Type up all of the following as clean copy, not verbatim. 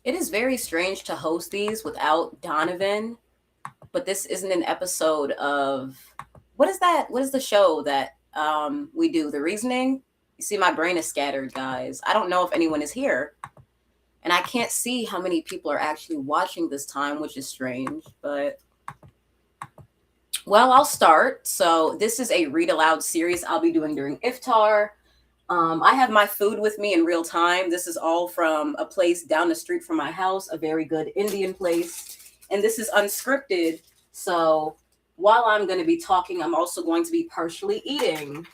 It is very strange to host these without Donovan, but this isn't an episode of what is that? What is the show that we do? The Reasoning? You see, my brain is scattered, guys. I don't know if anyone is here. And I can't see how many people are actually watching this time, which is strange. But, well, I'll start. So, this is a read aloud series I'll be doing during Iftar. I have my food with me in real time. This is all from a place down the street from my house, a very good Indian place. And this is unscripted. So while I'm going to be talking, I'm also going to be partially eating.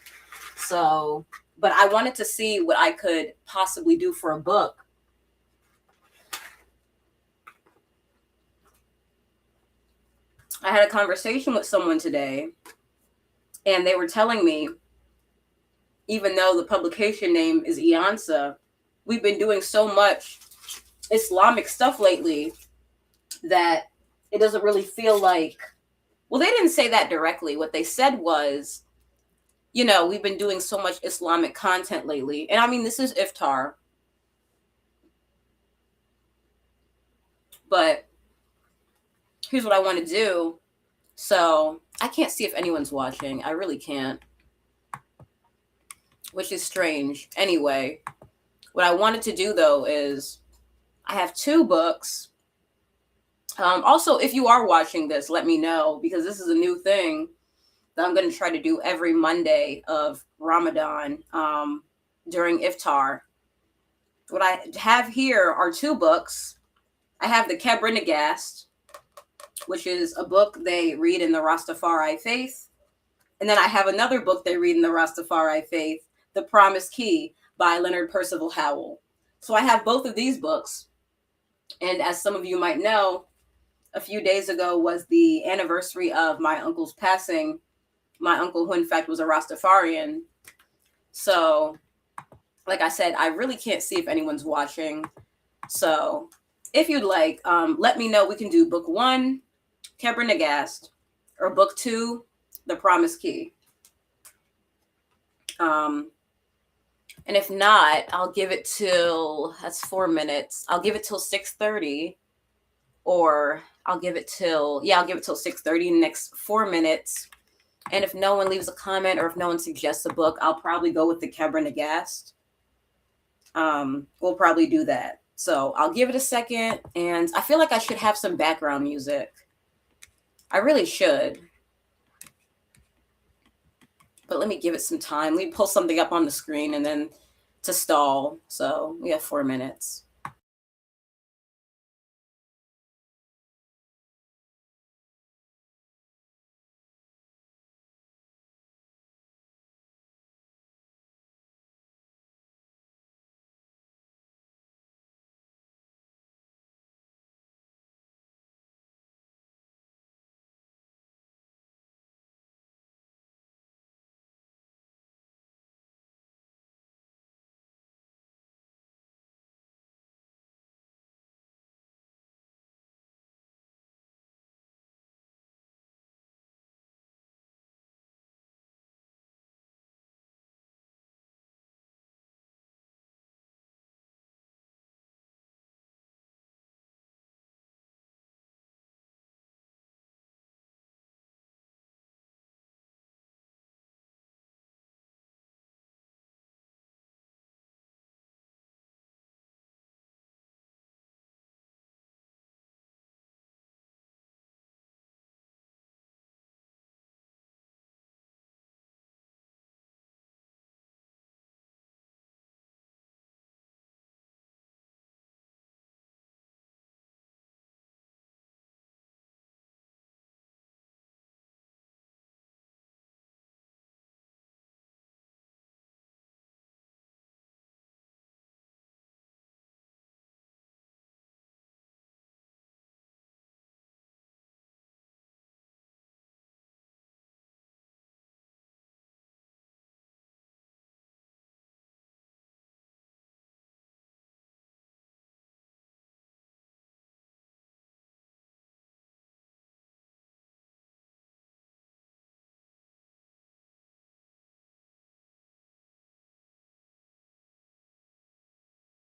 So, but I wanted to see what I could possibly do for a book. I had a conversation with someone today, and they were telling me, even though the publication name is Iansá, we've been doing so much Islamic stuff lately that it doesn't really feel like, well, they didn't say that directly. What they said was, we've been doing so much Islamic content lately. And I mean, this is Iftar, but here's what I want to do. So I can't see if anyone's watching. I really can't, which is strange. Anyway, what I wanted to do though is I have two books. Also, if you are watching this, let me know because this is a new thing that I'm going to try to do every Monday of Ramadan during Iftar. What I have here are two books. I have the Kebra Nagast, which is a book they read in the Rastafari faith. And then I have another book they read in the Rastafari faith, The Promised Key by Leonard Percival Howell. So I have both of these books. And as some of you might know, a few days ago was the anniversary of my uncle's passing. My uncle, who in fact was a Rastafarian. So, like I said, I really can't see if anyone's watching. So, if you'd like, let me know. We can do book one, Kebra Nagast, or book two, The Promised Key. And if not, I'll give it till that's 4 minutes. I'll give it till 6:30, or I'll give it till 6:30 in the next 4 minutes. And if no one leaves a comment or if no one suggests a book, I'll probably go with the Kebra Nagast. We'll probably do that. So I'll give it a second, and I feel like I should have some background music. I really should. But let me give it some time. Let me pull something up on the screen and then to stall. So we have 4 minutes.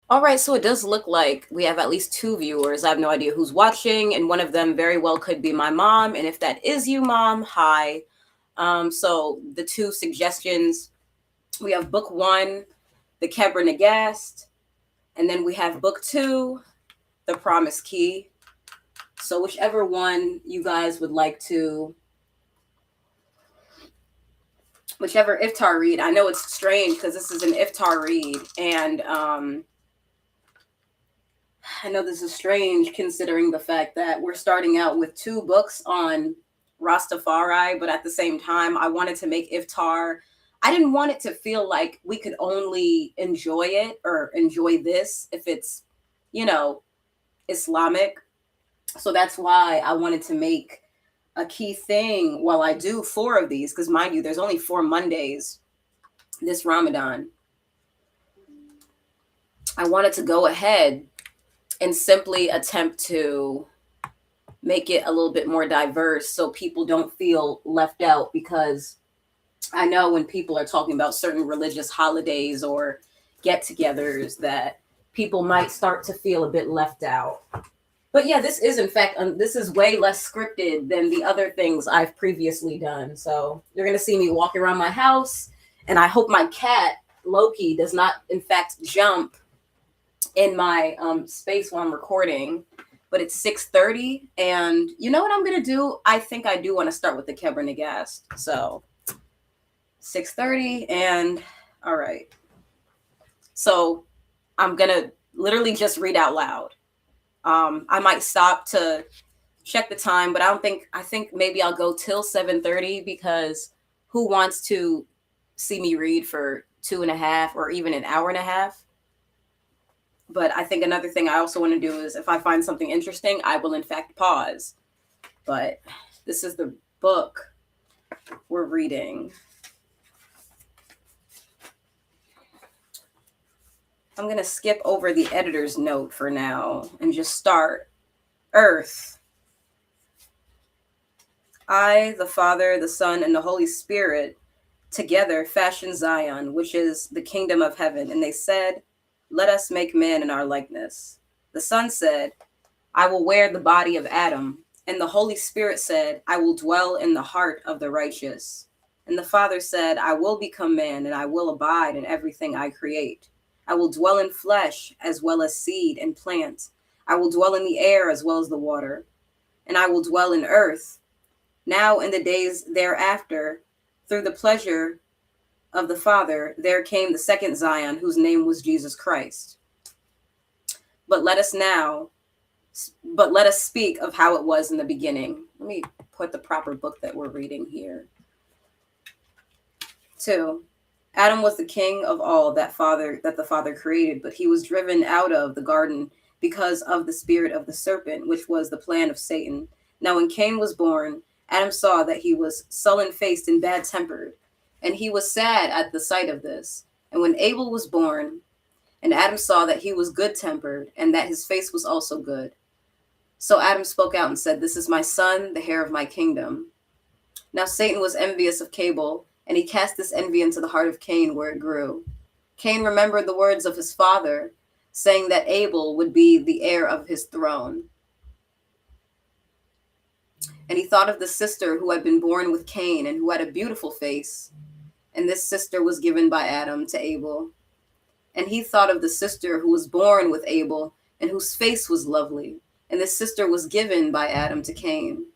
All right, so it does look like we have at least two viewers. I have no idea who's watching, and one of them very well could be my mom. And if that is you, Mom, hi. So the two suggestions, we have book one, The Kebra Nagast, and then we have book two, The Promise Key. So whichever one you guys would like to, whichever Iftar read. I know it's strange because this is an Iftar read, and I know this is strange considering the fact that we're starting out with two books on Rastafari, but at the same time, I wanted to make Iftar. I didn't want it to feel like we could only enjoy it or enjoy this if it's, you know, Islamic. So that's why I wanted to make a key thing while I do four of these, because mind you, there's only 4 Mondays this Ramadan. I wanted to go ahead and simply attempt to make it a little bit more diverse so people don't feel left out, because I know when people are talking about certain religious holidays or get-togethers that people might start to feel a bit left out. But yeah, this is in fact this is way less scripted than the other things I've previously done. So you're going to see me walk around my house, and I hope my cat Loki does not in fact jump in my space while I'm recording. But it's 6:30, and you know what I'm gonna do? I think I do want to start with the Kebra Nagast. So 6:30, and all right. So I'm gonna literally just read out loud. I might stop to check the time, but I think maybe I'll go till 7:30, because who wants to see me read for 2.5 or even an hour and a half? But I think another thing I also want to do is if I find something interesting, I will in fact pause. But this is the book we're reading. I'm going to skip over the editor's note for now and just start. Earth. I, the Father, the Son, and the Holy Spirit, together fashioned Zion, which is the kingdom of heaven. And they said, let us make man in our likeness. The Son said, I will wear the body of Adam. And the Holy Spirit said, I will dwell in the heart of the righteous. And the Father said, I will become man, and I will abide in everything I create. I will dwell in flesh as well as seed and plant. I will dwell in the air as well as the water. And I will dwell in earth. Now in the days thereafter, through the pleasure of the Father, there came the second Zion, whose name was Jesus Christ. But let us speak of how it was in the beginning. Let me put the proper book that we're reading here. 2. Adam was the king of all that the Father created, but he was driven out of the garden because of the spirit of the serpent, which was the plan of Satan. Now when Cain was born, Adam saw that he was sullen-faced and bad-tempered, and he was sad at the sight of this. And when Abel was born, and Adam saw that he was good-tempered, and that his face was also good. So Adam spoke out and said, this is my son, the heir of my kingdom. Now Satan was envious of Abel, and he cast this envy into the heart of Cain, where it grew. Cain remembered the words of his father, saying that Abel would be the heir of his throne. And he thought of the sister who had been born with Cain and who had a beautiful face. And this sister was given by Adam to Abel. And he thought of the sister who was born with Abel and whose face was lovely. And this sister was given by Adam to Cain.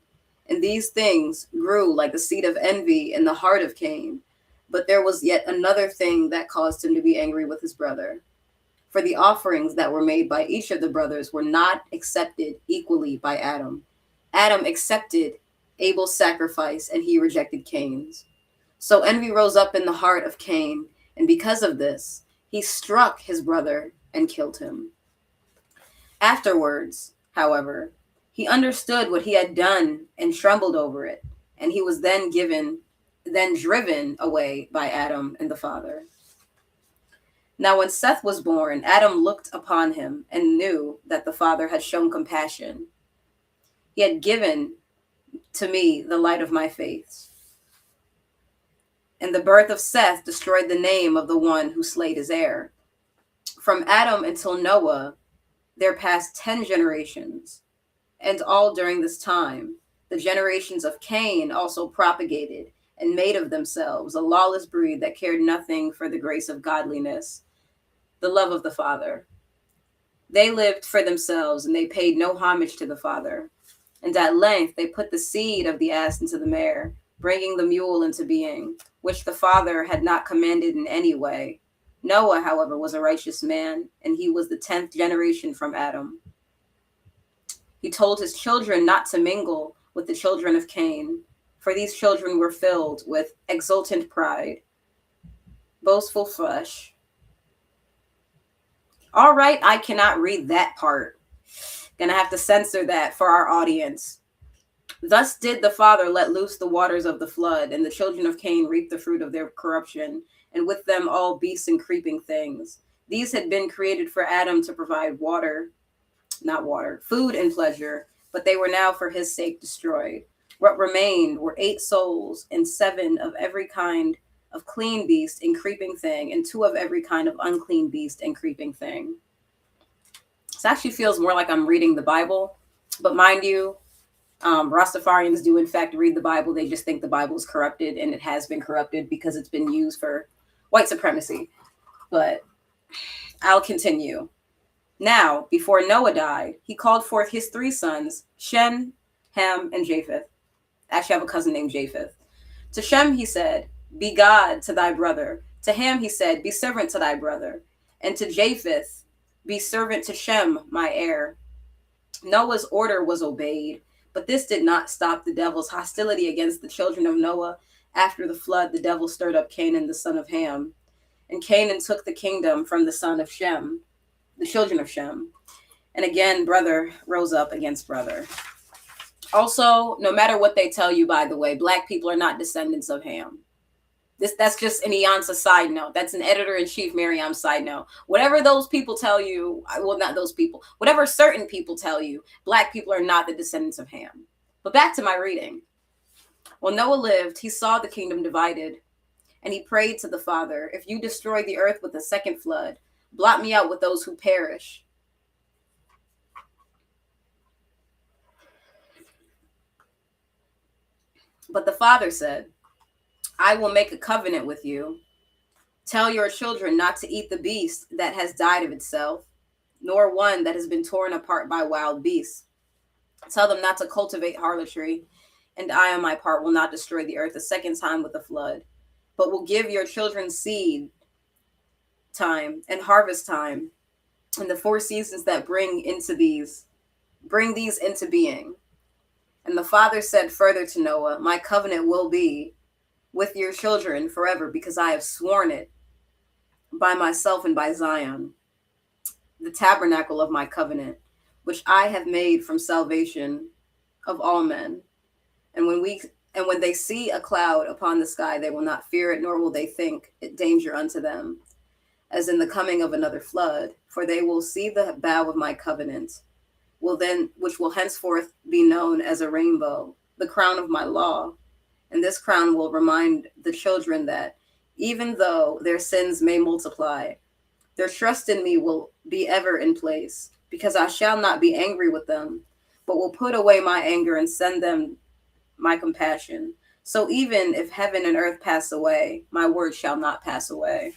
And these things grew like the seed of envy in the heart of Cain. But there was yet another thing that caused him to be angry with his brother. For the offerings that were made by each of the brothers were not accepted equally by Adam. Adam accepted Abel's sacrifice, and he rejected Cain's. So envy rose up in the heart of Cain, and because of this, he struck his brother and killed him. Afterwards, however, he understood what he had done and trembled over it, and he was then driven away by Adam and the Father. Now when Seth was born, Adam looked upon him and knew that the Father had shown compassion. He had given to me the light of my face. And the birth of Seth destroyed the name of the one who slayed his heir. From Adam until Noah, there passed 10 generations, and all during this time, the generations of Cain also propagated and made of themselves a lawless breed that cared nothing for the grace of godliness, the love of the Father. They lived for themselves, and they paid no homage to the Father. And at length they put the seed of the ass into the mare, bringing the mule into being, which the Father had not commanded in any way. Noah, however, was a righteous man, and he was the 10th generation from Adam. He told his children not to mingle with the children of Cain, for these children were filled with exultant pride, boastful flesh. All right, I cannot read that part. Gonna have to censor that for our audience. Thus did the Father let loose the waters of the flood, and the children of Cain reaped the fruit of their corruption, and with them all beasts and creeping things. These had been created for Adam to provide food and pleasure, but they were now for his sake destroyed. What remained were 8 souls, and 7 of every kind of clean beast and creeping thing, and 2 of every kind of unclean beast and creeping thing. This actually feels more like I'm reading the Bible, but mind you, Rastafarians do in fact read the Bible. They just think the Bible is corrupted, and it has been corrupted because it's been used for white supremacy. But I'll continue. Now, before Noah died, he called forth his 3 sons, Shem, Ham, and Japheth. Actually, I have a cousin named Japheth. To Shem he said, "Be God to thy brother." To Ham he said, "Be servant to thy brother." And to Japheth, "Be servant to Shem, my heir." Noah's order was obeyed, but this did not stop the devil's hostility against the children of Noah. After the flood, the devil stirred up Canaan, the son of Ham. And Canaan took the kingdom from the son of Shem, the children of Shem. And again, brother rose up against brother. Also, no matter what they tell you, by the way, Black people are not descendants of Ham. That's just an Iansá side note. That's an editor-in-chief Maryam side note. Whatever those people tell you, well, not those people, whatever certain people tell you, Black people are not the descendants of Ham. But back to my reading. While Noah lived, he saw the kingdom divided, and he prayed to the Father, "If you destroy the earth with a second flood, blot me out with those who perish." But the Father said, "I will make a covenant with you. Tell your children not to eat the beast that has died of itself, nor one that has been torn apart by wild beasts. Tell them not to cultivate harlotry, and I on my part will not destroy the earth a second time with a flood, but will give your children seed time and harvest time, and the 4 seasons that bring these into being." And the Father said further to Noah, "My covenant will be with your children forever, because I have sworn it by myself and by Zion, the tabernacle of my covenant, which I have made from salvation of all men. And when they see a cloud upon the sky, they will not fear it, nor will they think it danger unto them, as in the coming of another flood, for they will see the bow of my covenant, which will henceforth be known as a rainbow, the crown of my law. And this crown will remind the children that even though their sins may multiply, their trust in me will be ever in place, because I shall not be angry with them, but will put away my anger and send them my compassion. So even if heaven and earth pass away, my word shall not pass away."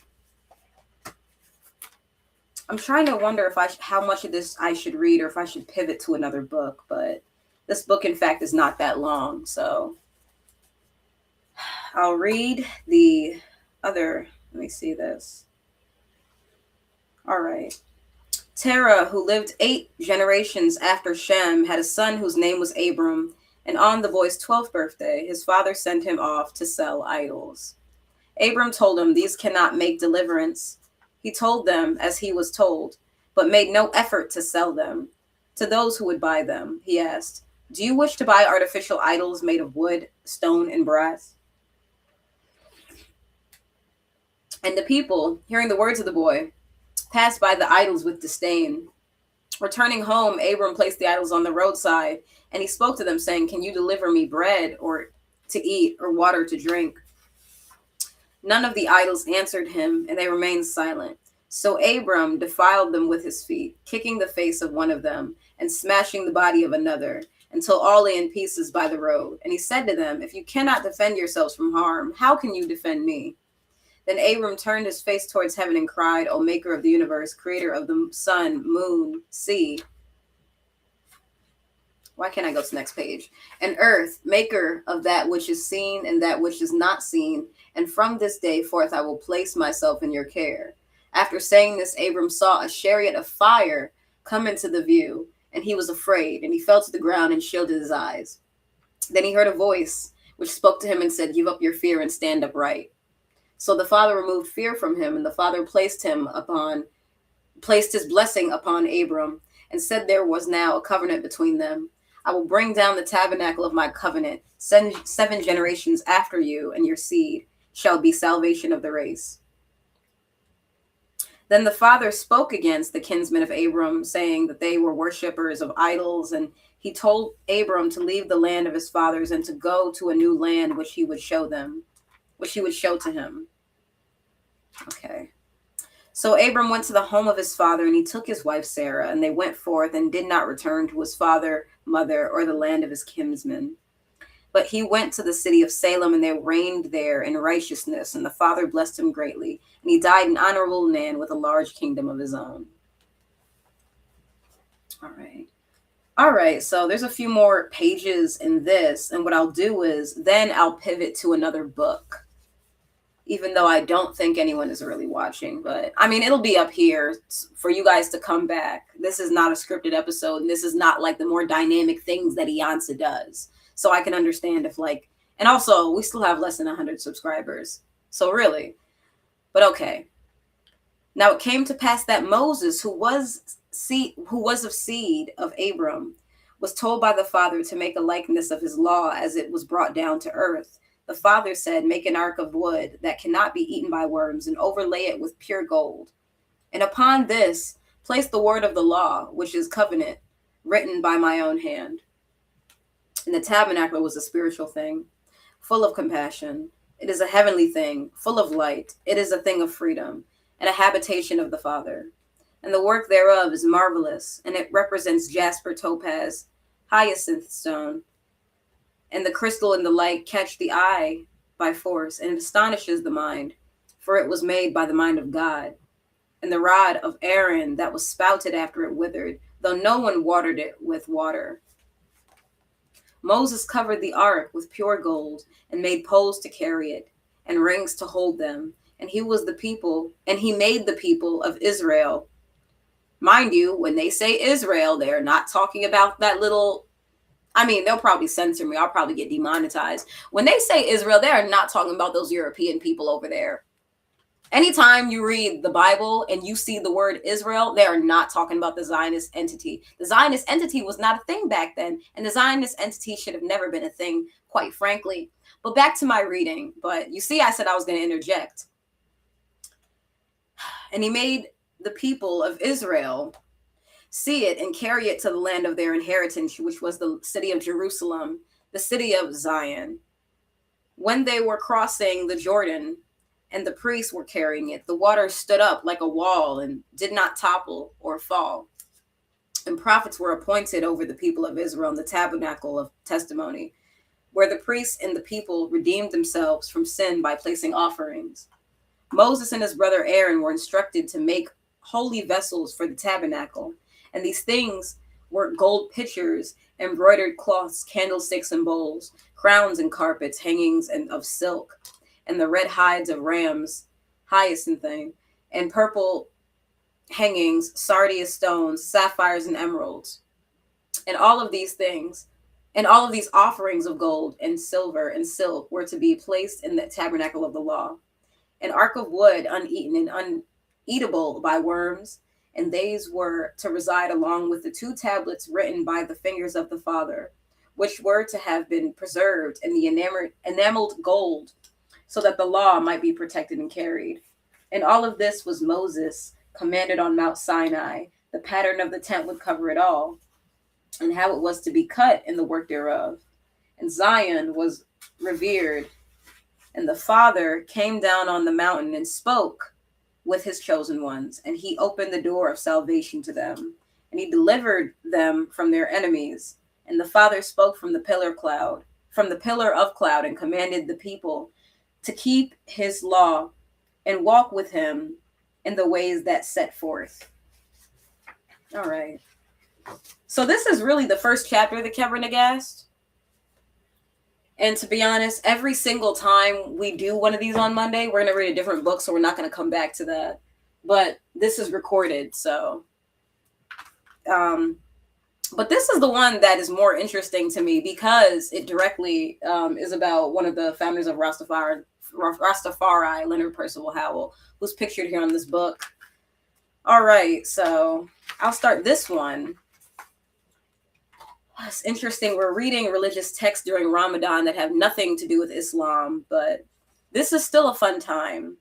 I'm trying to wonder how much of this I should read, or if I should pivot to another book, but this book, in fact, is not that long, so I'll read the other. Let me see this. All right. Terah, who lived 8 generations after Shem, had a son whose name was Abram, and on the boy's 12th birthday, his father sent him off to sell idols. Abram told him, "These cannot make deliverance." He told them as he was told, but made no effort to sell them. To those who would buy them, he asked, "Do you wish to buy artificial idols made of wood, stone, and brass?" And the people, hearing the words of the boy, passed by the idols with disdain. Returning home, Abram placed the idols on the roadside, and he spoke to them, saying, "Can you deliver me bread or to eat, or water to drink?" None of the idols answered him, and they remained silent. So Abram defiled them with his feet, kicking the face of one of them and smashing the body of another, until all lay in pieces by the road. And he said to them, if you cannot defend yourselves from harm, how can you defend me? Then Abram turned his face towards heaven and cried, O maker of the universe, creator of the sun, moon, sea. Why can't I go to the next page? And earth, maker of that which is seen and that which is not seen. And from this day forth I will place myself in your care. After saying this, Abram saw a chariot of fire come into the view, and he was afraid, and he fell to the ground and shielded his eyes. Then he heard a voice which spoke to him and said, give up your fear and stand upright. So the father removed fear from him, and the father placed his blessing upon Abram, and said there was now a covenant between them. I will bring down the tabernacle of my covenant 7 generations after you, and your seed shall be salvation of the race. Then the father spoke against the kinsmen of Abram, saying that they were worshippers of idols, and he told Abram to leave the land of his fathers and to go to a new land which he would show to him. Okay. So Abram went to the home of his father, and he took his wife Sarah, and they went forth and did not return to his father, mother, or the land of his kinsmen. But he went to the city of Salem, and they reigned there in righteousness, and the father blessed him greatly. And he died an honorable man with a large kingdom of his own. All right, so there's a few more pages in this, and what I'll do is then I'll pivot to another book, even though I don't think anyone is really watching. But I mean, it'll be up here for you guys to come back. This is not a scripted episode, and this is not like the more dynamic things that Iansá does. So I can understand if and also we still have less than 100 subscribers. So really, but okay. Now it came to pass that Moses, who was of seed of Abram, was told by the father to make a likeness of his law as it was brought down to earth. The father said, make an ark of wood that cannot be eaten by worms, and overlay it with pure gold. And upon this, place the word of the law, which is covenant, written by my own hand. And the tabernacle was a spiritual thing, full of compassion. It is a heavenly thing, full of light. It is a thing of freedom, and a habitation of the Father. And the work thereof is marvelous, and it represents jasper, topaz, hyacinth stone. And the crystal and the light catch the eye by force, and it astonishes the mind, for it was made by the mind of God. And the rod of Aaron that was spouted after it withered, though no one watered it with water. Moses covered the ark with pure gold, and made poles to carry it, and rings to hold them. And he made the people of Israel. Mind you, when they say Israel, they are not talking about that little, they'll probably censor me. I'll probably get demonetized. When they say Israel, they are not talking about those European people over there. Anytime you read the Bible and you see the word Israel, they are not talking about the Zionist entity. The Zionist entity was not a thing back then, and the Zionist entity should have never been a thing, quite frankly. But back to my reading. But you see, I said I was going to interject. And he made the people of Israel see it and carry it to the land of their inheritance, which was the city of Jerusalem, the city of Zion. When they were crossing the Jordan, and the priests were carrying it, the water stood up like a wall and did not topple or fall. And prophets were appointed over the people of Israel in the tabernacle of testimony, where the priests and the people redeemed themselves from sin by placing offerings. Moses and his brother Aaron were instructed to make holy vessels for the tabernacle. And these things were gold pitchers, embroidered cloths, candlesticks and bowls, crowns and carpets, hangings and of silk, and the red hides of rams, hyacinth thing, and purple hangings, sardius stones, sapphires and emeralds. And all of these things, and all of these offerings of gold and silver and silk were to be placed in the tabernacle of the law. An ark of wood, uneaten and uneatable by worms, and these were to reside along with the 2 tablets written by the fingers of the Father, which were to have been preserved in the enameled gold, so that the law might be protected and carried. And all of this was Moses commanded on Mount Sinai. The pattern of the tent would cover it all, and how it was to be cut in the work thereof. And Zion was revered, and the Father came down on the mountain and spoke with his chosen ones, and he opened the door of salvation to them, and he delivered them from their enemies. And the Father spoke from the pillar of cloud, and commanded the people to keep his law and walk with him in the ways that set forth. All right. So this is really the first chapter of the Kebra Nagast. And to be honest, every single time we do one of these on Monday, we're going to read a different book, so we're not going to come back to that. But this is recorded, so. But this is the one that is more interesting to me because it directly is about one of the founders of Rastafari, Leonard Percival Howell, who's pictured here on this book. All right, so I'll start this one. It's interesting. We're reading religious texts during Ramadan that have nothing to do with Islam, but this is still a fun time.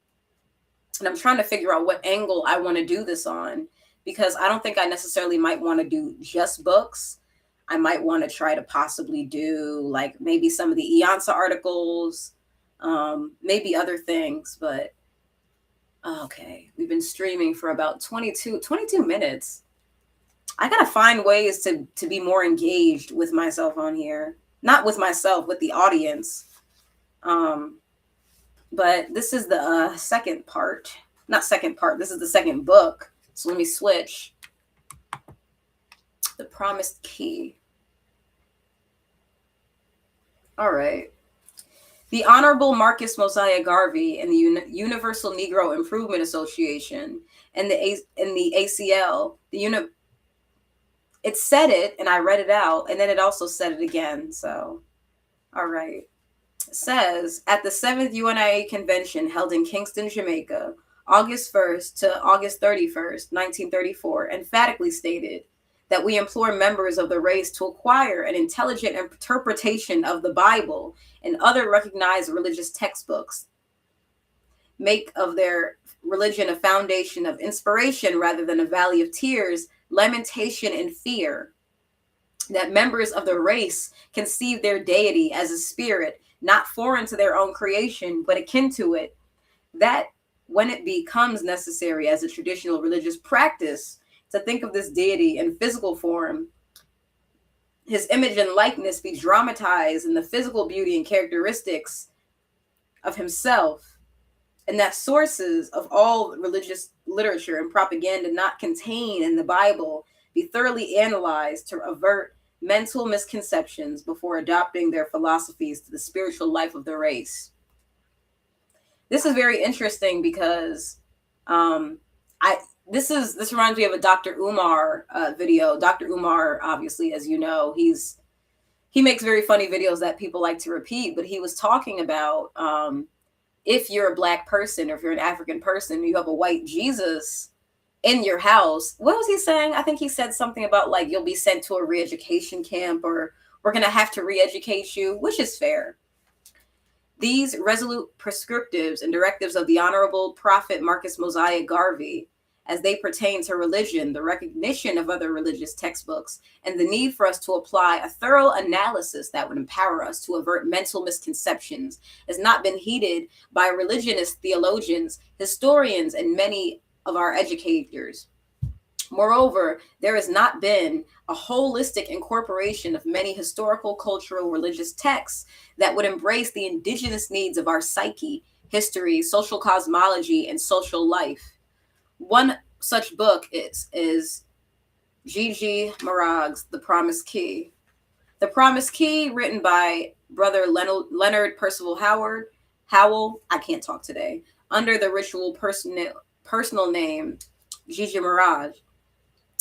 And I'm trying to figure out what angle I want to do this on, because I don't think I necessarily might want to do just books. I might want to try to possibly do like maybe some of the Iansá articles, maybe other things, but okay. We've been streaming for about 22 minutes. I gotta find ways to be more engaged with myself on here. Not with myself, with the audience. But this is the second part. Not second part, this is the second book. So let me switch. The Promised Key. All right. The Honorable Marcus Mosiah Garvey and the Universal Negro Improvement Association and the ACL, it said it, and I read it out, and then it also said it again. So, all right. It says, at the 7th UNIA convention held in Kingston, Jamaica, August 1st to August 31st, 1934, emphatically stated that we implore members of the race to acquire an intelligent interpretation of the Bible and other recognized religious textbooks, make of their religion a foundation of inspiration rather than a valley of tears, lamentation, and fear, that members of the race conceive their deity as a spirit not foreign to their own creation but akin to it, that when it becomes necessary as a traditional religious practice to think of this deity in physical form, his image and likeness be dramatized in the physical beauty and characteristics of himself, and that sources of all religious literature and propaganda not contained in the Bible be thoroughly analyzed to avert mental misconceptions before adopting their philosophies to the spiritual life of the race. This is very interesting because this reminds me of a Dr. Umar video. Dr. Umar, obviously, as you know, he makes very funny videos that people like to repeat, but he was talking about if you're a Black person or if you're an African person, you have a white Jesus in your house. What was he saying? I think he said something about like you'll be sent to a re-education camp, or we're going to have to re-educate you, which is fair. These resolute prescriptives and directives of the Honorable Prophet Marcus Mosiah Garvey, as they pertain to religion, the recognition of other religious textbooks, and the need for us to apply a thorough analysis that would empower us to avert mental misconceptions, has not been heeded by religionist theologians, historians, and many of our educators. Moreover, there has not been a holistic incorporation of many historical, cultural, religious texts that would embrace the indigenous needs of our psyche, history, social cosmology, and social life. One such book is Gigi Marag's The Promised Key. The Promised Key, written by Brother Leonard Percival Howell, I can't talk today, under the ritual personal name Gigi Marag,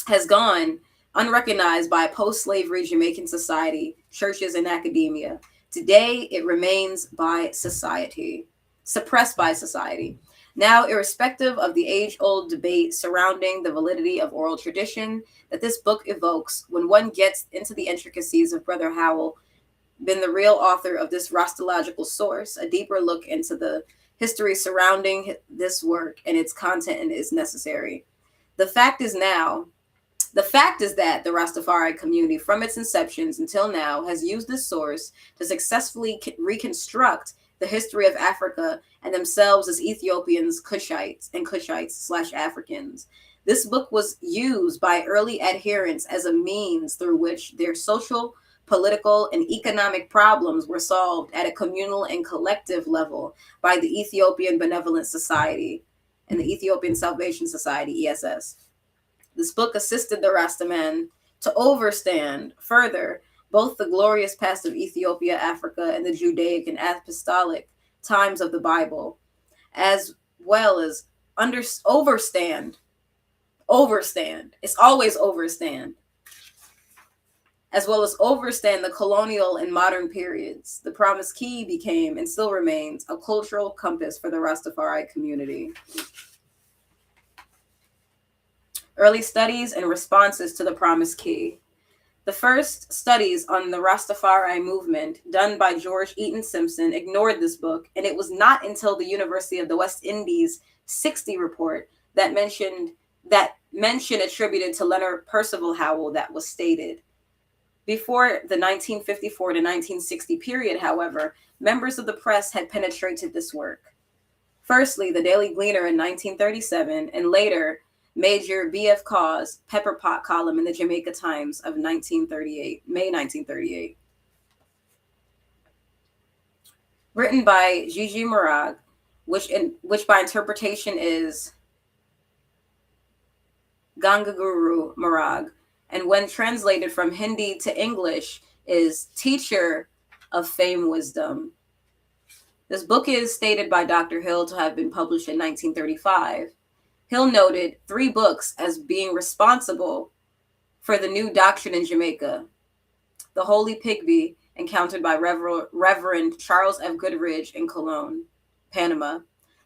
has gone unrecognized by post-slavery Jamaican society, churches, and academia. Today, it remains suppressed by society. Now, irrespective of the age-old debate surrounding the validity of oral tradition that this book evokes, when one gets into the intricacies of Brother Howell, been the real author of this Rastological source, a deeper look into the history surrounding this work and its content is necessary. The fact is that the Rastafari community, from its inceptions until now, has used this source to successfully reconstruct the history of Africa, and themselves as Ethiopians, Cushites/Africans. This book was used by early adherents as a means through which their social, political, and economic problems were solved at a communal and collective level by the Ethiopian Benevolent Society and the Ethiopian Salvation Society, ESS. This book assisted the Rastaman to overstand further both the glorious past of Ethiopia, Africa, and the Judaic and apostolic times of the Bible, as well as overstand. It's always overstand. As well as overstand the colonial and modern periods. The Promised Key became, and still remains, a cultural compass for the Rastafari community. Early studies and responses to the Promised Key. The first studies on the Rastafari movement, done by George Eaton Simpson, ignored this book, and it was not until the University of the West Indies 60 report that mention attributed to Leonard Percival Howell that was stated. Before the 1954 to 1960 period, however, members of the press had penetrated this work. Firstly, the Daily Gleaner in 1937, and later, Major B.F. Caw's Pepper Pot column in the Jamaica Times of May 1938. Written by Gigi Morag, which by interpretation is Gangaguru Morag, and when translated from Hindi to English is Teacher of Fame Wisdom. This book is stated by Dr. Hill to have been published in 1935. Hill noted 3 books as being responsible for the new doctrine in Jamaica: The Holy Pigby, encountered by Reverend Charles F. Goodridge in Cologne, Panama;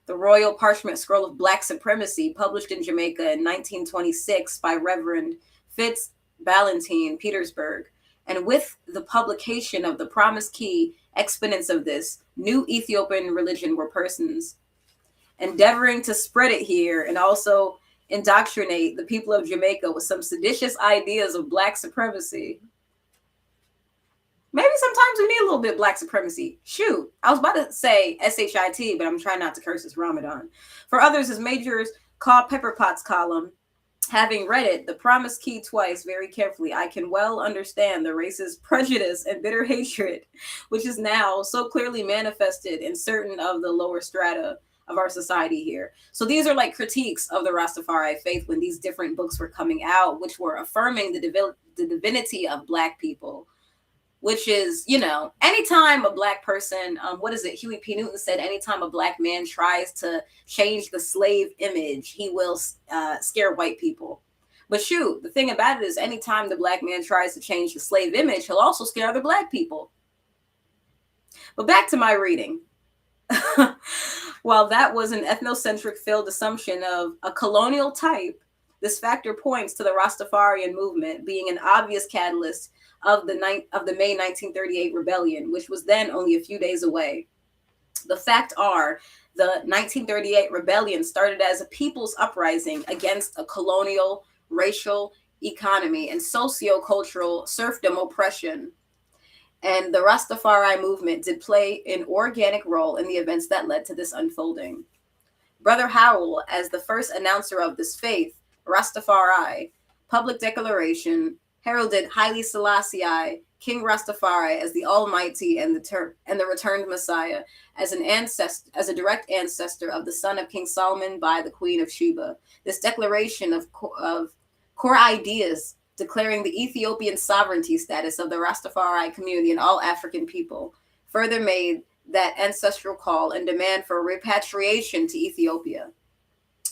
The Royal Parchment Scroll of Black Supremacy, published in Jamaica in 1926 by Reverend Fitz Ballantyne, Petersburg; and with the publication of The Promised Key, exponents of this new Ethiopian religion were persons endeavoring to spread it here and also indoctrinate the people of Jamaica with some seditious ideas of Black supremacy. Maybe sometimes we need a little bit of Black supremacy. Shoot, I was about to say SHIT, but I'm trying not to curse this Ramadan. For others, as Major's called Pepper Pot's column, having read it, The Promised Key, twice very carefully, I can well understand the racist prejudice and bitter hatred, which is now so clearly manifested in certain of the lower strata of our society here. So these are like critiques of the Rastafari faith when these different books were coming out, which were affirming the divinity of Black people, which is, anytime a Black person, Huey P. Newton said, anytime a Black man tries to change the slave image, he will scare white people. But shoot, the thing about it is, anytime the Black man tries to change the slave image, he'll also scare other Black people. But back to my reading. While that was an ethnocentric failed assumption of a colonial type, this factor points to the Rastafarian movement being an obvious catalyst of the May 1938 rebellion, which was then only a few days away. The fact are, the 1938 rebellion started as a people's uprising against a colonial, racial economy and socio-cultural serfdom oppression. And the Rastafari movement did play an organic role in the events that led to this unfolding. Brother Howell, as the first announcer of this faith, Rastafari, public declaration, heralded Haile Selassie, King Rastafari, as the Almighty and the returned Messiah, as a direct ancestor of the son of King Solomon by the Queen of Sheba. This declaration of core ideas declaring the Ethiopian sovereignty status of the Rastafari community and all African people, further made that ancestral call and demand for repatriation to Ethiopia.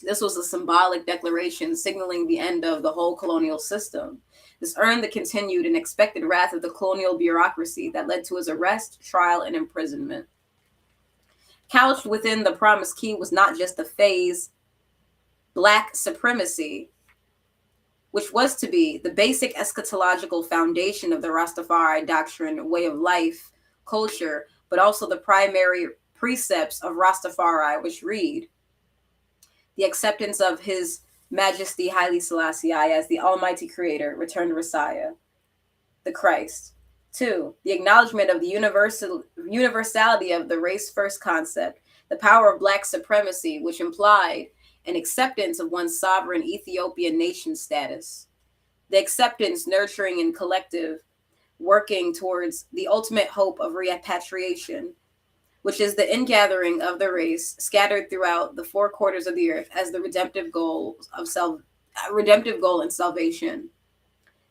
This was a symbolic declaration signaling the end of the whole colonial system. This earned the continued and expected wrath of the colonial bureaucracy that led to his arrest, trial, and imprisonment. Couched within the Promised Key was not just the phase Black supremacy, which was to be the basic eschatological foundation of the Rastafari doctrine, way of life, culture, but also the primary precepts of Rastafari, which read, the acceptance of His Majesty Haile Selassie as the Almighty Creator, returned Messiah, the Christ, Two, the acknowledgement of the universality of the race first concept, the power of Black supremacy, which implied an acceptance of one's sovereign Ethiopian nation status. The acceptance, nurturing, and collective, working towards the ultimate hope of repatriation, which is the ingathering of the race scattered throughout the four quarters of the earth as the redemptive goal and salvation.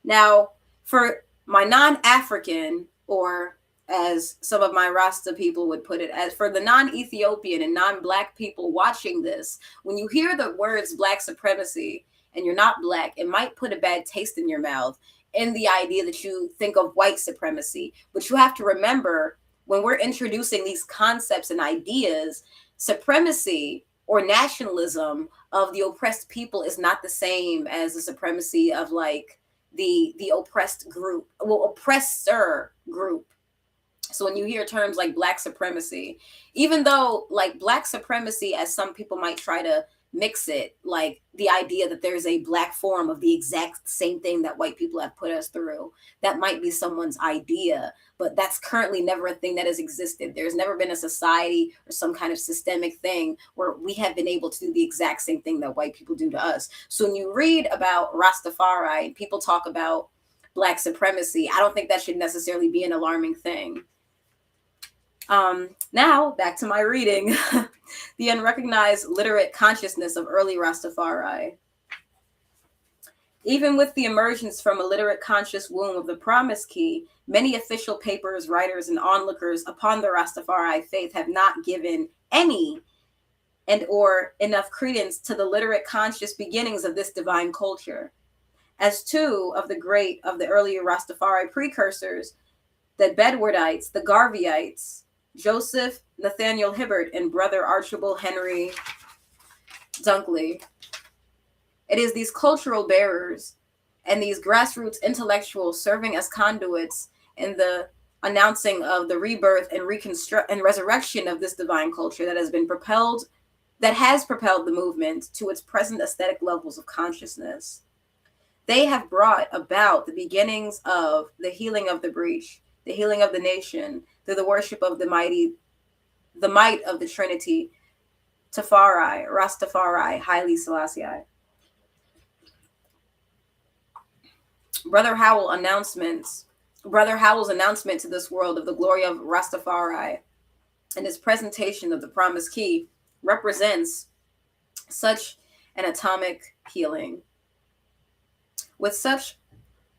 Now, for my non-African, or as some of my Rasta people would put it, as for the non-Ethiopian and non-Black people watching this, when you hear the words Black supremacy and you're not Black, it might put a bad taste in your mouth in the idea that you think of white supremacy. But you have to remember, when we're introducing these concepts and ideas, supremacy or nationalism of the oppressed people is not the same as the supremacy of like the oppressed group, well, oppressor group. So when you hear terms like Black supremacy, even though like Black supremacy, as some people might try to mix it, like the idea that there's a Black form of the exact same thing that white people have put us through, that might be someone's idea, but that's currently never a thing that has existed. There's never been a society or some kind of systemic thing where we have been able to do the exact same thing that white people do to us. So when you read about Rastafari and people talk about Black supremacy, I don't think that should necessarily be an alarming thing. Now, back to my reading. The unrecognized literate consciousness of early Rastafari. Even with the emergence from a literate conscious womb of the Promise Key, many official papers, writers, and onlookers upon the Rastafari faith have not given any and or enough credence to the literate conscious beginnings of this divine culture. As two of the earlier Rastafari precursors, the Bedwardites, the Garveyites, Joseph Nathaniel Hibbert, and Brother Archibald Henry Dunkley. It is these cultural bearers and these grassroots intellectuals serving as conduits in the announcing of the rebirth and resurrection of this divine culture that has propelled the movement to its present aesthetic levels of consciousness. They have brought about the beginnings of the healing of the breach, the healing of the nation, through the worship of the might of the Trinity, Tafari, Rastafari, Haile Selassie. Brother Howell's announcement to this world of the glory of Rastafari and his presentation of the Promise Key represents such an atomic healing. With such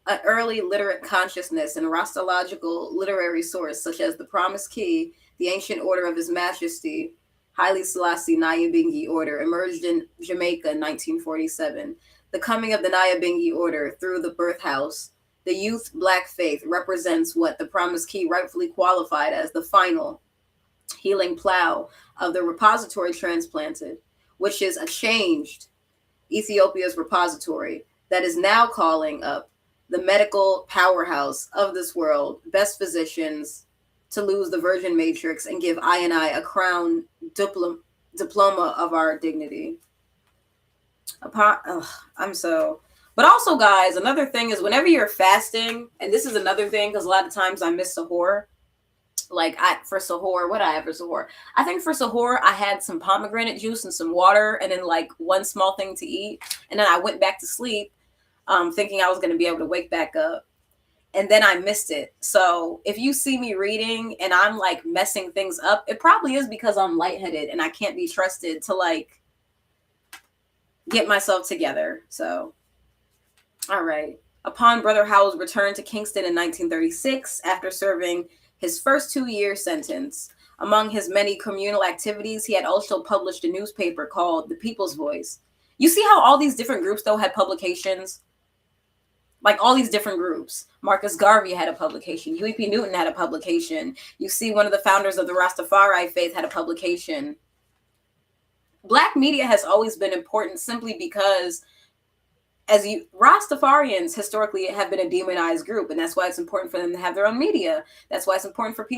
an early literate consciousness and Rastological literary source, such as the Promise Key, the ancient order of His Majesty, Haile Selassie Nyabingi order, emerged in Jamaica in 1947. The coming of the Nyabingi order through the birth house, the youth Black faith, represents what the Promise Key rightfully qualified as the final healing plow of the repository transplanted, which is a changed Ethiopia's repository that is now calling up the medical powerhouse of this world, best physicians, to lose the virgin matrix and give I and I a crown diploma of our dignity. But also, guys, another thing is whenever you're fasting, and this is another thing because a lot of times I miss sahur. Like for sahur, what I have for sahur? I think for sahur I had some pomegranate juice and some water, and then like one small thing to eat, and then I went back to sleep. Thinking I was going to be able to wake back up, and then I missed it. So if you see me reading and I'm like messing things up, it probably is because I'm lightheaded and I can't be trusted to like get myself together. So, all right. Upon Brother Howell's return to Kingston in 1936, after serving his first 2-year sentence, among his many communal activities, he had also published a newspaper called The People's Voice. You see how all these different groups, though, had publications? Like all these different groups. Marcus Garvey had a publication. Huey P. Newton had a publication. You see one of the founders of the Rastafari faith had a publication. Black media has always been important simply because Rastafarians historically have been a demonized group, and that's why it's important for them to have their own media. That's why it's important for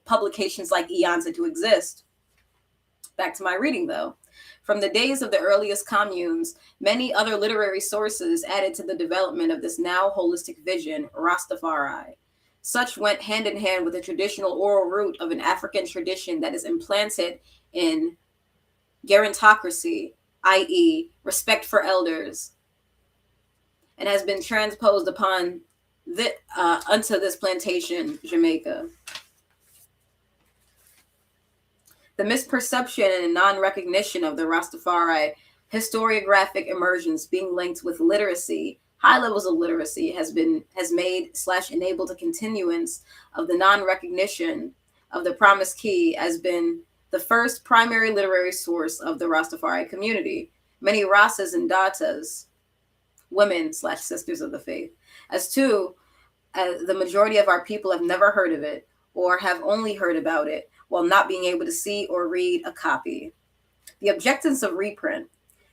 publications like Iansá to exist. Back to my reading, though. From the days of the earliest communes, many other literary sources added to the development of this now holistic vision, Rastafari. Such went hand in hand with the traditional oral root of an African tradition that is implanted in gerontocracy, i.e., respect for elders, and has been transposed upon unto this plantation, Jamaica. The misperception and non-recognition of the Rastafari historiographic emergence being linked with literacy, high levels of literacy, has made/enabled a continuance of the non-recognition of the Promised Key as been the first primary literary source of the Rastafari community. Many Rastas and Datas, women/sisters of the faith, as the majority of our people have never heard of it or have only heard about it while not being able to see or read a copy. The objectives of reprint.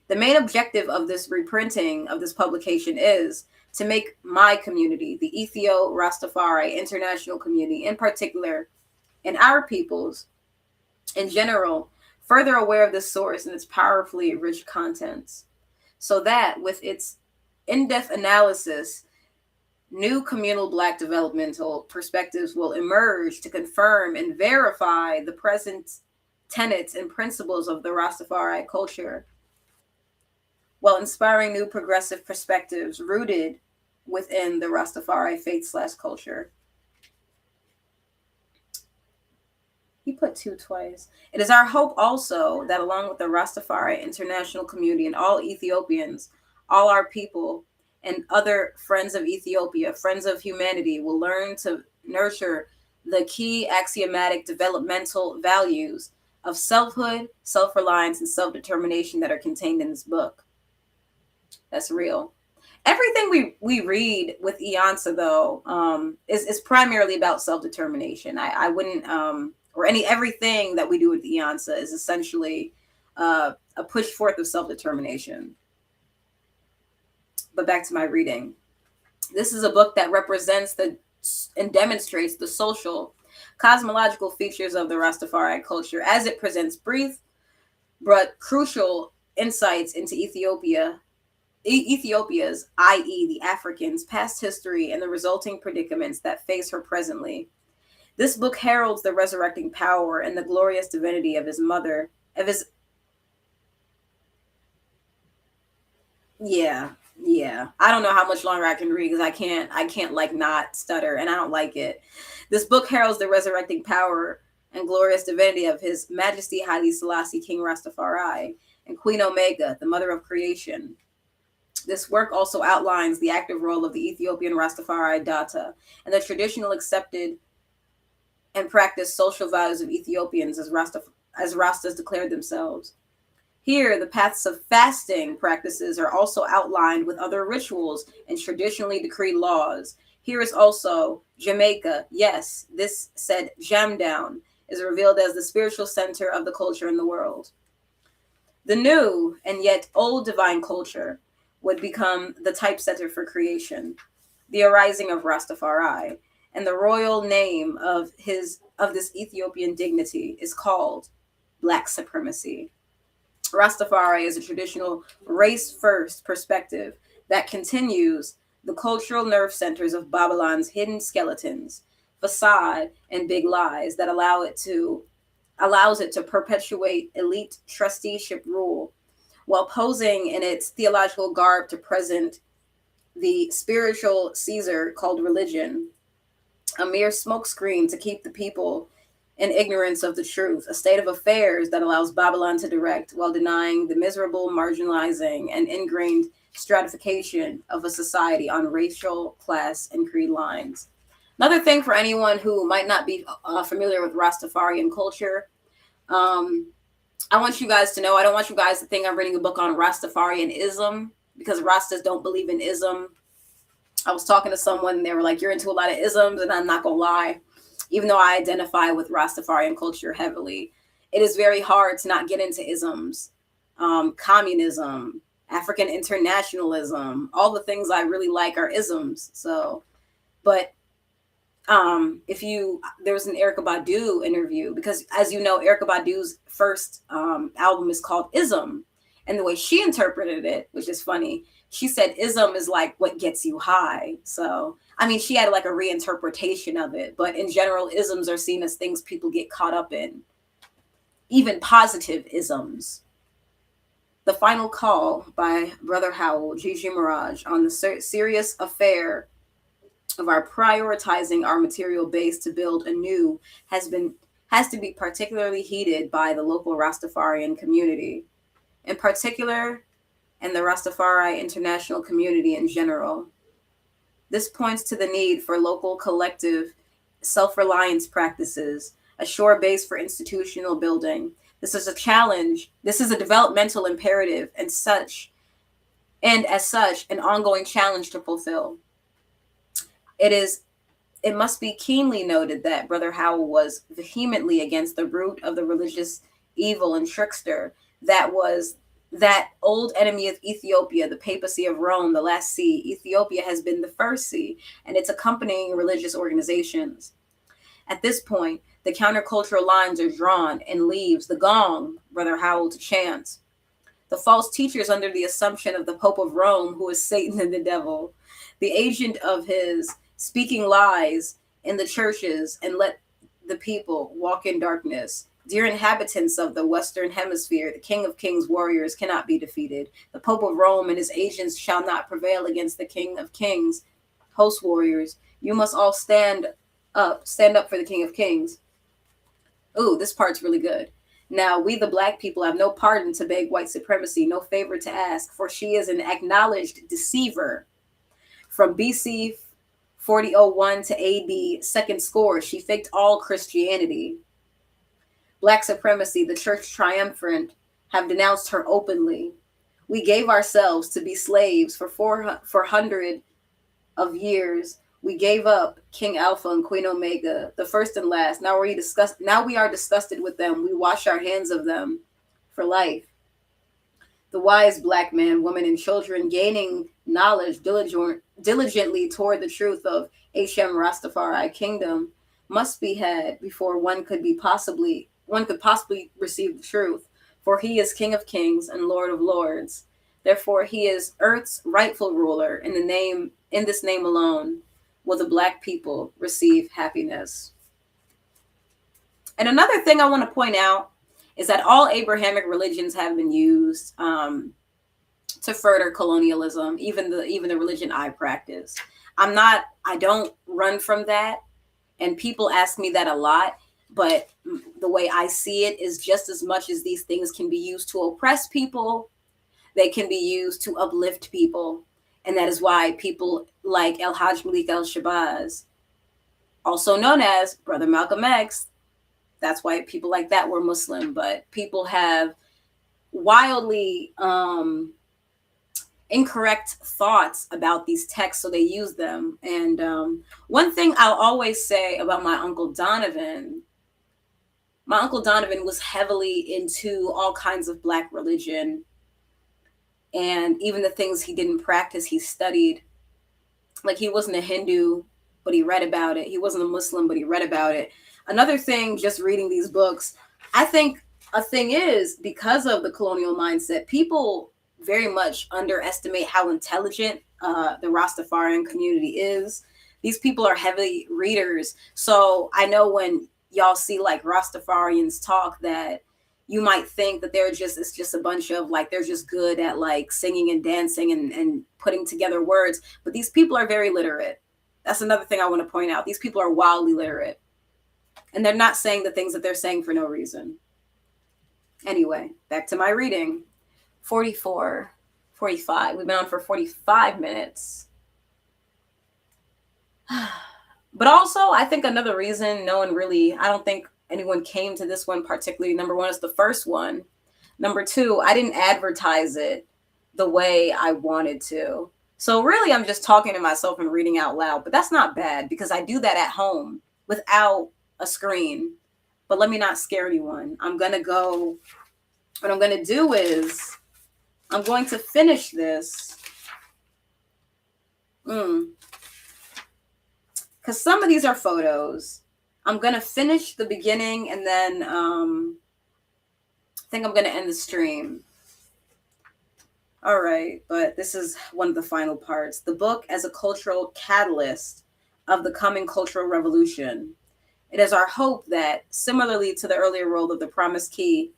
The main objective of this reprinting of this publication is to make my community, the Ethio Rastafari international community in particular, and our peoples in general, further aware of this source and its powerfully rich contents, so that with its in-depth analysis, new communal Black developmental perspectives will emerge to confirm and verify the present tenets and principles of the Rastafari culture, while inspiring new progressive perspectives rooted within the Rastafari faith/culture. He put two twice. It is our hope also that along with the Rastafari international community and all Ethiopians, all our people, and other friends of Ethiopia, friends of humanity, will learn to nurture the key axiomatic developmental values of selfhood, self-reliance, and self-determination that are contained in this book. That's real. Everything we read with Iansá, though, is primarily about self-determination. I wouldn't, or everything that we do with Iansá is essentially a push forth of self-determination. But back to my reading. This is a book that represents and demonstrates the social, cosmological features of the Rastafari culture as it presents brief but crucial insights into Ethiopia's, i.e., the Africans, past history and the resulting predicaments that face her presently. This book heralds the resurrecting power and the glorious divinity of his mother, Yeah. I don't know how much longer I can read because I can't like not stutter, and I don't like it. This book heralds the resurrecting power and glorious divinity of His Majesty Haile Selassie King Rastafari and Queen Omega, the mother of creation. This work also outlines the active role of the Ethiopian Rastafari Data and the traditional accepted and practiced social values of Ethiopians as Rastas declared themselves. Here, the paths of fasting practices are also outlined with other rituals and traditionally decreed laws. Here is also Jamaica. Yes, this said jam down is revealed as the spiritual center of the culture in the world. The new and yet old divine culture would become the typesetter for creation, the arising of Rastafari, and the royal name of this Ethiopian dignity is called Black supremacy. Rastafari is a traditional race-first perspective that continues the cultural nerve centers of Babylon's hidden skeletons, facade, and big lies that allows it to perpetuate elite trusteeship rule, while posing in its theological garb to present the spiritual Caesar called religion, a mere smokescreen to keep the people in ignorance of the truth, a state of affairs that allows Babylon to direct while denying the miserable, marginalizing, and ingrained stratification of a society on racial, class, and creed lines. Another thing for anyone who might not be familiar with Rastafarian culture, I want you guys to know, I don't want you guys to think I'm reading a book on Rastafarianism, because Rastas don't believe in ism. I was talking to someone and they were like, you're into a lot of isms, and I'm not going to lie. Even though I identify with Rastafarian culture heavily, it is very hard to not get into isms, communism, African internationalism. All the things I really like are isms. So, but There was an Erykah Badu interview, because as you know, Erykah Badu's first album is called Ism, and the way she interpreted it, which is funny, she said ism is like what gets you high. So I mean, she had like a reinterpretation of it, but in general, isms are seen as things people get caught up in, even positive isms. The Final Call by Brother Howell, Gigi Mirage, on the serious affair of our prioritizing our material base to build anew has to be particularly heeded by the local Rastafarian community, in particular, and the Rastafari international community in general. This points to the need for local collective self-reliance practices, a sure base for institutional building. This is a challenge. This is a developmental imperative, and as such, an ongoing challenge to fulfill. It must be keenly noted that Brother Howell was vehemently against the root of the religious evil and trickster that was that old enemy of Ethiopia, the papacy of Rome, the last see. Ethiopia has been the first see, and its accompanying religious organizations. At this point, the countercultural lines are drawn and leaves the gong, Brother Howell, to chant. The false teachers under the assumption of the Pope of Rome, who is Satan and the devil, the agent of his, speaking lies in the churches, and let the people walk in darkness. Dear inhabitants of the Western Hemisphere, the King of Kings warriors cannot be defeated. The Pope of Rome and his agents shall not prevail against the King of Kings, host warriors. You must all stand up for the King of Kings. Ooh, this part's really good. Now, we the black people have no pardon to beg white supremacy, no favor to ask, for she is an acknowledged deceiver. From BC 4001 to AD second score, she faked all Christianity. Black supremacy, the church triumphant, have denounced her openly. We gave ourselves to be slaves for 400 of years. We gave up King Alpha and Queen Omega, the first and last. Now we are disgusted with them. We wash our hands of them for life. The wise black man, woman, and children gaining knowledge diligently toward the truth of Hashem Rastafari kingdom must be had before one could possibly receive the truth. For he is King of Kings and Lord of Lords. Therefore, he is Earth's rightful ruler. In this name alone will the black people receive happiness. And another thing I want to point out is that all Abrahamic religions have been used to further colonialism, even the religion I practice. I don't run from that. And people ask me that a lot, but the way I see it is just as much as these things can be used to oppress people, they can be used to uplift people. And that is why people like El Hajj Malik El-Shabazz, also known as Brother Malcolm X, that's why people like that were Muslim, but people have wildly incorrect thoughts about these texts, so they use them. And one thing I'll always say about my Uncle Donovan was heavily into all kinds of black religion, and even the things he didn't practice, he studied. Like, he wasn't a Hindu, but he read about it. He wasn't a Muslim, but he read about it. Another thing, just reading these books, I think a thing is, because of the colonial mindset, people very much underestimate how intelligent the Rastafarian community is. These people are heavy readers. So I know when y'all see like Rastafarians talk, that you might think that it's just a bunch of like, they're just good at like singing and dancing and putting together words. But these people are very literate. That's another thing I want to point out. These people are wildly literate. And they're not saying the things that they're saying for no reason. Anyway, back to my reading. 45. We've been on for 45 minutes. But also, I think another reason I don't think anyone came to this one particularly. Number one, is the first one. Number two, I didn't advertise it the way I wanted to. So really, I'm just talking to myself and reading out loud. But that's not bad, because I do that at home without a screen. But let me not scare anyone. What I'm going to do is I'm going to finish this. Because because some of these are photos. I'm going to finish the beginning and then I think I'm going to end the stream. All right, but this is one of the final parts. The book as a cultural catalyst of the coming cultural revolution. It is our hope that, similarly to the earlier role of the Promised Key,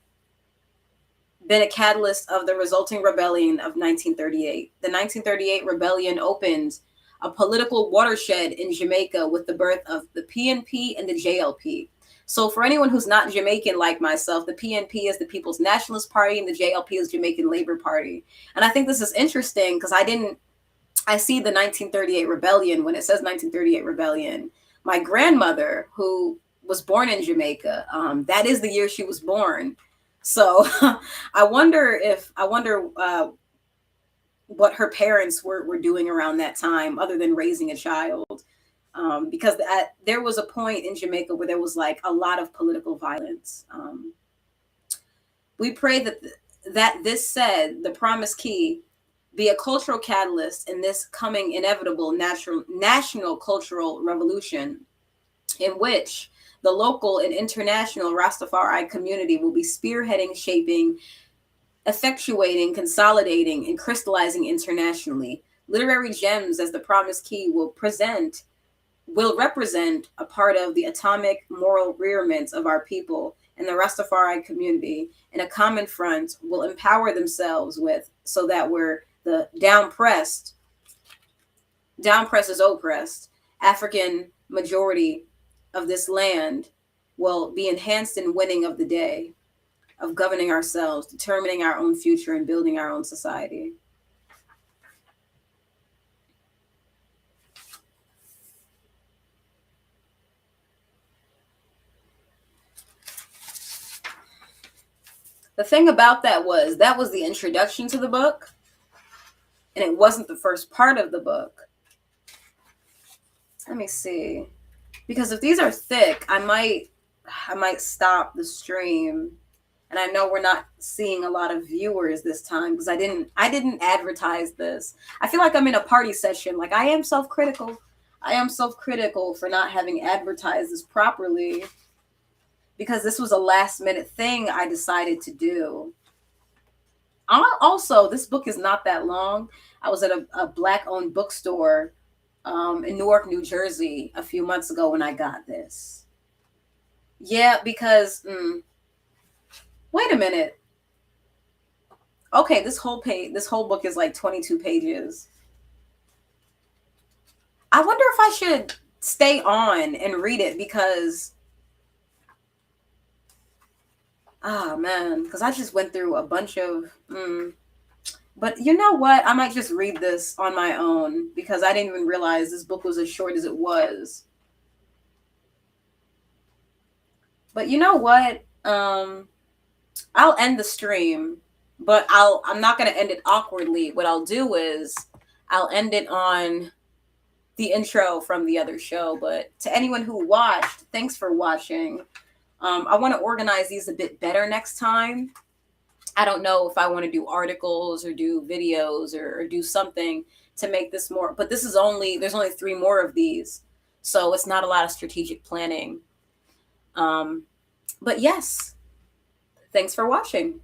been a catalyst of the resulting rebellion of 1938. The 1938 rebellion opened a political watershed in Jamaica with the birth of the PNP and the JLP. So for anyone who's not Jamaican like myself, the PNP is the People's Nationalist Party and the JLP is Jamaican Labor Party. And I think this is interesting because I see the 1938 rebellion when it says 1938 rebellion. My grandmother, who was born in Jamaica, that is the year she was born. So I wonder what her parents were doing around that time other than raising a child. Because there was a point in Jamaica where there was like a lot of political violence. We pray that this said, the Promised Key, be a cultural catalyst in this coming inevitable national cultural revolution in which the local and international Rastafari community will be spearheading, shaping, effectuating, consolidating, and crystallizing internationally. Literary gems as the Promised Key will represent a part of the atomic moral rearmament of our people and the Rastafari community, and a common front will empower themselves with, so that we're the down-pressed is oppressed, African majority of this land will be enhanced in winning of the day, of governing ourselves, determining our own future, and building our own society. The thing about that was the introduction to the book, and it wasn't the first part of the book. Let me see. Because if these are thick, I might stop the stream. And I know we're not seeing a lot of viewers this time because I didn't advertise this. I feel like I'm in a party session. Like, I am self-critical. I am self-critical for not having advertised this properly, because this was a last-minute thing I decided to do. Also, this book is not that long. I was at a Black-owned bookstore in Newark, New Jersey a few months ago when I got this. Yeah, because... wait a minute. Okay, this whole book is like 22 pages. I wonder if I should stay on and read it because... ah, man, because I just went through a bunch of... But you know what? I might just read this on my own because I didn't even realize this book was as short as it was. But you know what? I'll end the stream, but I'm not going to end it awkwardly. What I'll do is I'll end it on the intro from the other show. But to anyone who watched, thanks for watching. I want to organize these a bit better next time. I don't know if I want to do articles or do videos or do something to make this more, but there's only 3 more of these. So it's not a lot of strategic planning. But yes, thanks for watching.